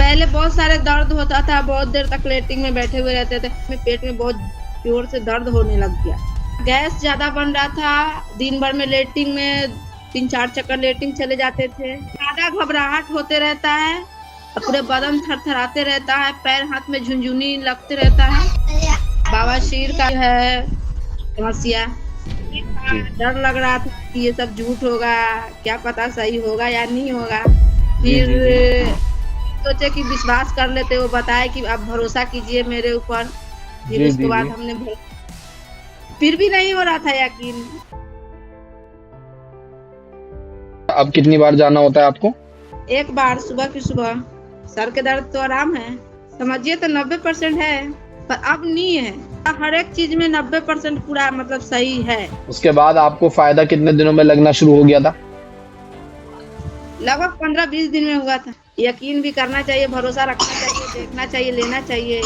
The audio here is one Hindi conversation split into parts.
पहले बहुत सारे दर्द होता था, बहुत देर तक लेटरिन में बैठे हुए रहते थे, मेरे पेट में बहुत जोर से दर्द होने लग गया। गैस ज्यादा बन रहा था, दिन भर में लेटरिन में 3-4 चक्कर लेटरिन चले जाते थे। ज्यादा घबराहट होते रहता है, पूरे बदन थरथराते रहता है, पैर हाथ में झुनझुनी लगते रहता है। बवासीर का है समस्या, डर लग रहा था कि ये सब झूठ होगा, क्या पता सही होगा या नहीं होगा। फिर सोचे कि विश्वास कर लेते, वो बताए कि आप भरोसा कीजिए मेरे ऊपर। फिर उसके बाद हमने फिर भी नहीं हो रहा था यकीन। अब कितनी बार जाना होता है आपको? एक बार सुबह की सुबह। सर के दर्द तो आराम है, समझिए तो 90% है, पर अब नहीं है। हर एक चीज में 90% पूरा मतलब सही है। उसके बाद आपको फायदा कितने दिनों में लगना शुरू हो गया था? लगभग 15-20 दिन में हुआ था। यकीन भी करना चाहिए, भरोसा रखना चाहिए, देखना चाहिए, लेना चाहिए।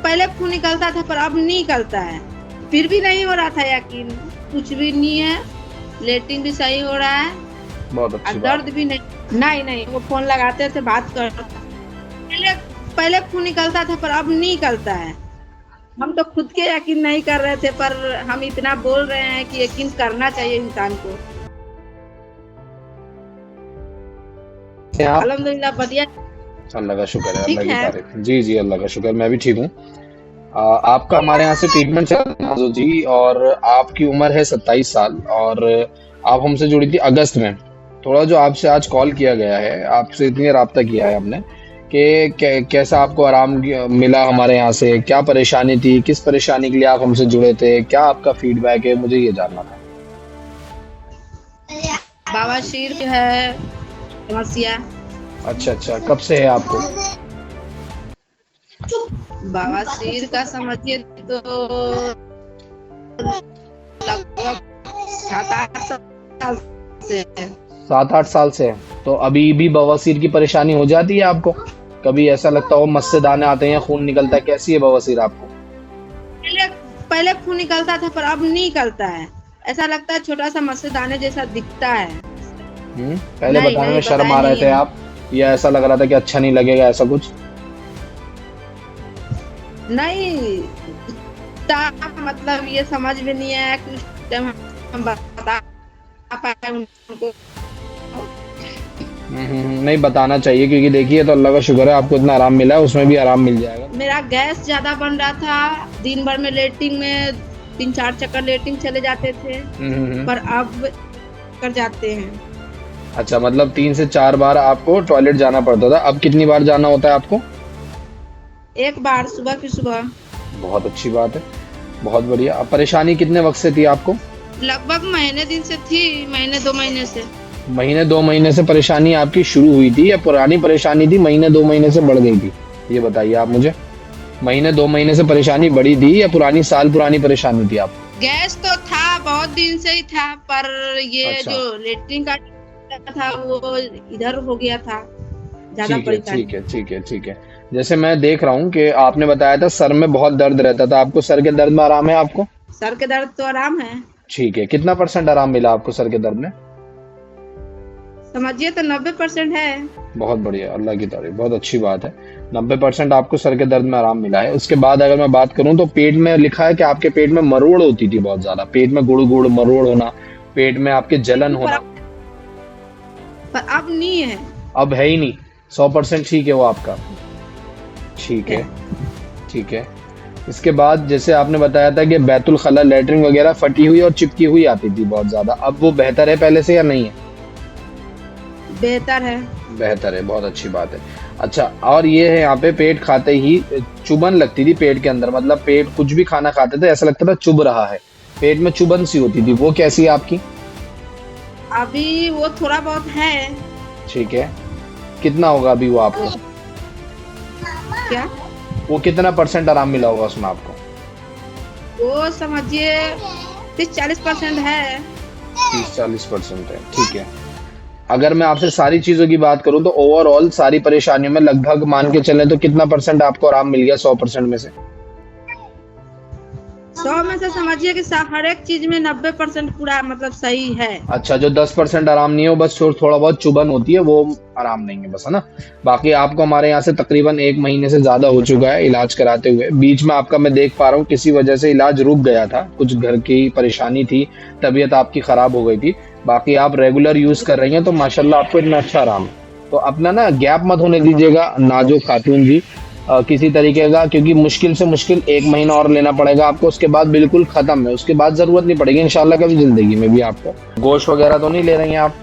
पहले खून निकलता था, पर अब नहीं निकलता है। फिर भी नहीं हो रहा था यकीन, कुछ भी नहीं है, लेटरिन भी सही हो रहा है, बहुत अच्छी दर्द भी नहीं। वो फोन लगाते थे, बात कर। पहले खून निकलता था, पर अब नहीं निकलता है। हम तो खुद के यकीन नहीं कर रहे थे, पर हम इतना बोल रहे हैं कि यकीन करना चाहिए इंसान को। अल्हम्दुलिल्लाह बढ़िया, अल्लाह का शुक्र है, अल्लाह की तारीफ। जी जी, अल्लाह का शुक्र, मैं भी ठीक हूँ। आपका हमारे यहाँ से ट्रीटमेंट चल रहा है जी, और आपकी उम्र है 27 साल, और आप हमसे जुड़ी थी अगस्त में। थोड़ा जो आपसे आज कॉल किया गया है, आपसे इतनी राब्ता किया है हमने कि कैसा आपको आराम मिला हमारे यहाँ से, क्या परेशानी थी, किस परेशानी के लिए आप हमसे जुड़े थे, क्या आपका फीडबैक है, मुझे ये जानना था। बवासीर है समस्या। अच्छा, कब से है आपको? बवासीर का समझिए तो लगभग 7-8 साल से। 7-8 साल से है। तो अभी भी बवासीर की परेशानी हो जाती है आपको? कभी ऐसा लगता हो मस्से दाने आते हैं, खून निकलता है, कैसी है बवासीर आपको? पहले खून निकलता था, पर अब नहीं निकलता है। ऐसा लगता है छोटा सा मस्से दाने जैसा दिखता है। पहले बताने में शर्म आ रहे थे आप, या ऐसा लग रहा था कि अच्छा नहीं लगेगा, ऐसा कुछ? नहीं, मतलब ये समझ में नहीं आया कि उस टाइम हम बता पाए उनको। नहीं बताना चाहिए, क्योंकि देखिए तो अल्लाह का शुक्र है आपको इतना आराम मिला है, उसमें भी आराम मिल जाएगा। मेरा गैस ज्यादा बन रहा था, दिन भर में लेटरिन में 3-4 चक्कर लेटरिन चले जाते थे, पर अब कर जाते हैं। अच्छा, मतलब 3 से 4 बार आपको टॉयलेट जाना पड़ता था, अब कितनी बार जाना होता है आपको? एक बार सुबह की सुबह। बहुत अच्छी बात है, बहुत बढ़िया। अब परेशानी कितने वक्त से थी आपको? लगभग महीने दिन से थी, 1-2 महीने से। महीने 2 महीने से परेशानी आपकी शुरू हुई थी, या पुरानी परेशानी थी, महीने 2 महीने से बढ़ गई थी? ये बताइए आप मुझे, महीने 2 महीने से परेशानी बढ़ी थी या साल पुरानी परेशानी थी आपको? गैस तो था, बहुत दिन से ही था, पर ये जो लेटरिन का था वो इधर हो गया था, ज्यादा परेशानी। ठीक है। जैसे मैं देख रहा हूँ कि आपने बताया था सर में बहुत दर्द रहता था, आपको सर के दर्द में आराम है आपको? सर के दर्द तो आराम है। ठीक है, कितना % आराम मिला आपको सर के दर्द में? समझिए तो 90% है। बहुत बढ़िया, अल्लाह की तारीफ, बहुत अच्छी बात है। 90% आपको सर के दर्द में आराम मिला है। उसके बाद अगर मैं बात करूं तो पेट में लिखा है कि आपके पेट में मरोड़ होती थी बहुत ज्यादा, पेट में गुड़ गुड़ मरोड़ होना, पेट में आपके जलन होना, पर अब नहीं है। अब है ही नहीं, 100% ठीक है वो आपका। ठीक है। इसके बाद जैसे आपने बताया था कि बैतुल खला, लेटरिन वगैरह फटी हुई और चिपकी हुई आती थी बहुत ज्यादा, अब वो बेहतर है पहले से या नहीं है? बेहतर है, बहुत अच्छी बात है। अच्छा, और ये है यहाँ पे पेट खाते ही चुभन लगती थी पेट के अंदर, मतलब पेट कुछ भी खाना खाते थे ऐसा लगता था चुभ रहा है, पेट में चुभन सी होती थी, वो कैसी है आपकी? अभी वो थोड़ा बहुत है। ठीक है, कितना होगा अभी वो आपको? क्या? वो कितना % आराम मिला होगा उसमें आपको? वो समझिए 30-40% है। 30-40% है, ठीक है। अगर मैं आपसे सारी चीजों की बात करूं तो ओवरऑल सारी परेशानियों में लगभग मान के चलें तो कितना % आपको आराम मिल गया 100% में से? 100 में से समझिए कि हर एक चीज में 90% पूरा मतलब सही है। अच्छा, जो 10% आराम नहीं है वो बस थोड़ा बहुत चुभन होती है, वो आराम नहीं है बस, है ना? बाकी आपको हमारे यहाँ से तकरीबन 1 महीने से ज्यादा हो चुका है इलाज कराते हुए। बीच में आपका मैं देख पा रहा हूँ किसी वजह से इलाज रुक गया था, कुछ घर की परेशानी थी, तबीयत आपकी खराब हो गई थी। बाकी आप रेगुलर यूज कर रही हैं तो माशाल्लाह आपको इतना अच्छा आराम है। तो अपना ना गैप मत होने दीजिएगा नाजो खातून जी, किसी तरीके का, क्योंकि मुश्किल से मुश्किल 1 महीना और लेना पड़ेगा आपको, उसके बाद बिल्कुल खत्म है, उसके बाद जरूरत नहीं पड़ेगी इंशाल्लाह कभी जिंदगी में भी आपको। गोश्त वगैरह तो नहीं ले रही हैं आप?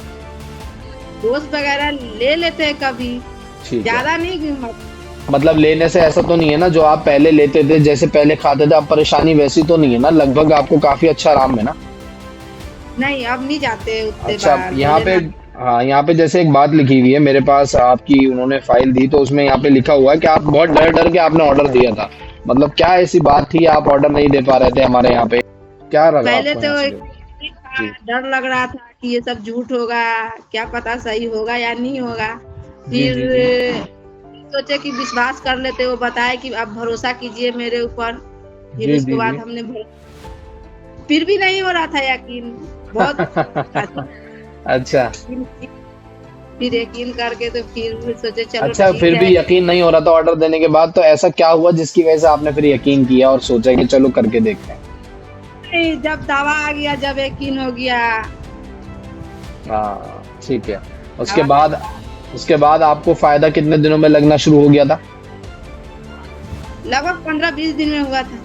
दोस्त वगैरह ले लेते हैं कभी, ठीक है, ज्यादा नहीं। मतलब लेने से ऐसा तो नहीं है ना जो आप पहले लेते थे, जैसे पहले खाते थे, अब परेशानी वैसी तो नहीं है ना? लगभग आपको काफी अच्छा आराम है ना? नहीं, अब नहीं जाते उतने अच्छा, बार यहाँ पे, हाँ, यहाँ पे जैसे एक बात लिखी हुई है मेरे पास, आपकी उन्होंने फाइल दी तो उसमें यहाँ पे लिखा हुआ है कि आप बहुत डर डर के आपने ऑर्डर दिया था। मतलब क्या ऐसी बात थी आप ऑर्डर नहीं दे पा रहे थे हमारे यहाँ पे? क्या लगा पहले आपको तो यहाँ से? जी, डर लग रहा था कि ये सब झूठ होगा, क्या पता सही होगा या नहीं होगा। जी, फिर जी, जी, सोचे कि विश्वास कर लेते, वो बताए कि आप भरोसा कीजिए मेरे ऊपर। फिर जी, उसके जी, बाद जी। हमने फिर भी नहीं हो रहा था यकीन, बहुत अच्छा, फिर यकीन करके तो फिर सोचे चलो अच्छा, ठीक फिर है। भी यकीन नहीं हो रहा था ऑर्डर देने के बाद, तो ऐसा क्या हुआ जिसकी वजह से आपने फिर यकीन किया और सोचा कि चलो करके देखते हैं? जब दावा आ गया, जब यकीन हो गया। हाँ, ठीक है। उसके बाद, उसके बाद आपको फायदा कितने दिनों में लगना शुरू हो गया था? लगभग 15-20 दिन में हुआ था।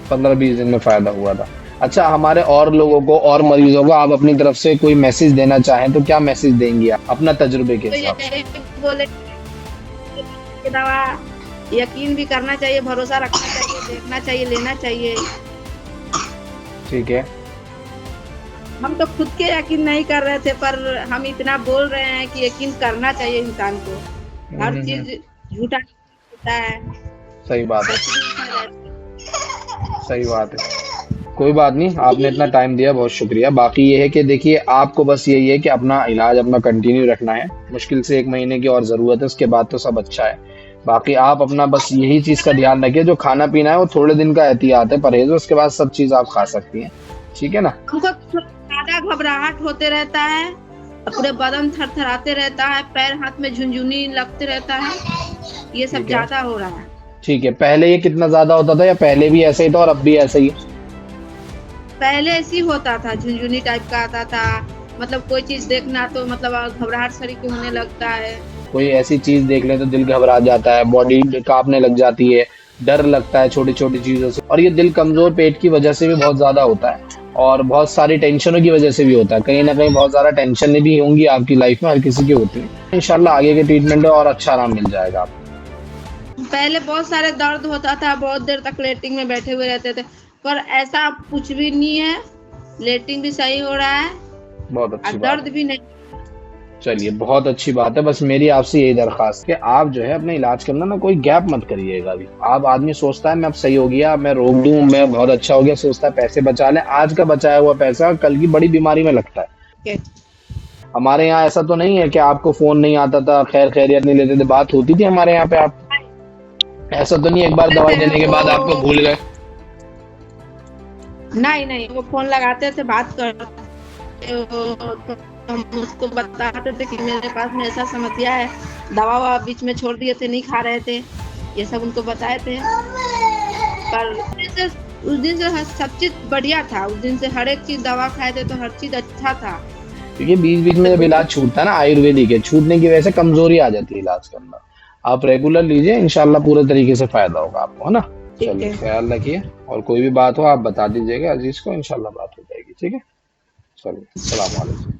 15-20 दिन में फायदा हुआ था। अच्छा, हमारे और लोगों को और मरीजों को आप अपनी तरफ से कोई मैसेज देना चाहें तो क्या मैसेज देंगी आप अपना तजुर्बे के तो हिसाब से? ये बोले कि दवा यकीन भी करना चाहिए, भरोसा रखना चाहिए, देखना चाहिए, लेना चाहिए। ठीक है, हम तो खुद के यकीन नहीं कर रहे थे, पर हम इतना बोल रहे हैं कि यकीन करना चाहिए इंसान को। हर चीज झूठा नहीं होता है, सही बात है, सच भी होता है। सही बात है। कोई बात नहीं, आपने इतना टाइम दिया, बहुत शुक्रिया। बाकी ये है कि देखिए, आपको बस यही है कि अपना इलाज अपना कंटिन्यू रखना है। मुश्किल से 1 महीने की और ज़रूरत है, उसके बाद तो सब अच्छा है। बाकी आप अपना बस यही चीज़ का ध्यान रखिए, जो खाना पीना है वो थोड़े दिन का एहतियात है, परहेज है, उसके बाद सब चीज़ आप खा सकती हैं। ठीक है ना? हमको ज्यादा घबराहट होते रहता है, पूरे बदन थरथराते रहता है, पैर हाथ में झुनझुनी लगते रहता है, ये सब ठीक है, ज्यादा हो रहा है। ठीक है। पहले ये कितना ज़्यादा होता था या पहले भी ऐसे ही था और अब भी ऐसे ही है? पहले ऐसे ही होता था, झुनझुनी टाइप का आता था, मतलब कोई चीज देखना तो मतलब घबराहट शरीर को होने लगता है। कोई ऐसी चीज देख ले तो दिल घबरा जाता है, बॉडी कांपने लग जाती है, डर लगता है छोटी छोटी चीजों से, और ये दिल कमजोर पेट की वजह से भी बहुत ज्यादा होता है, और बहुत सारी टेंशनों की वजह से भी होता है। कहीं ना कहीं बहुत ज्यादा टेंशन भी होंगी आपकी लाइफ में, हर किसी की होती है। इंशाल्लाह आगे के ट्रीटमेंट में और अच्छा आराम मिल जाएगा आपको। पहले बहुत सारे दर्द होता था, बहुत देर तक लेटिंग में बैठे हुए रहते थे, पर ऐसा कुछ भी नहीं है। लेटिंग भी सही हो रहा है बहुत और अच्छी बात दर्द है। भी नहीं। चलिए, बहुत अच्छी बात है। बस मेरी आपसे यही दरखास्त है कि आप जो है अपने इलाज के अंदर ना कोई गैप मत करिएगा अभी। आप आदमी सोचता है मैं अब सही हो गया, मैं रोक दूं, मैं बहुत अच्छा हो गया, सोचता है पैसे बचा ले, आज का बचाया हुआ पैसा कल की बड़ी बीमारी में लगता है। हमारे यहाँ ऐसा तो नहीं है कि आपको फोन नहीं आता था, खैर खैरियत नहीं लेते थे, बात होती थी हमारे यहाँ पे। आप ऐसा तो नहीं एक बार दवाई देने के बाद आपको भूल गए? नहीं नहीं, वो फोन लगाते थे, बात करते, तो हम उसको बताते थे कि मेरे पास में ऐसा समस्या है, दवा ववा बीच में छोड़ दिए थे, नहीं खा रहे थे, ये सब उनको बताए थे। पर उस दिन से सब चीज बढ़िया था, उस दिन से हर एक चीज दवा खाए थे तो हर चीज अच्छा था। क्योंकि बीच बीच में जब इलाज छूटता है ना, आयुर्वेदिक है, छूटने की वजह से कमजोरी आ जाती है इलाज के अंदर। आप रेगुलर लीजिए, इंशाल्लाह पूरे तरीके से फायदा होगा आपको, है ना? ठीक चलिए, है। ख्याल रखिए, और कोई भी बात हो आप बता दीजिएगा अजीज को, इंशाल्लाह बात हो जाएगी। ठीक है, चलिए, सलाम वालेकुम।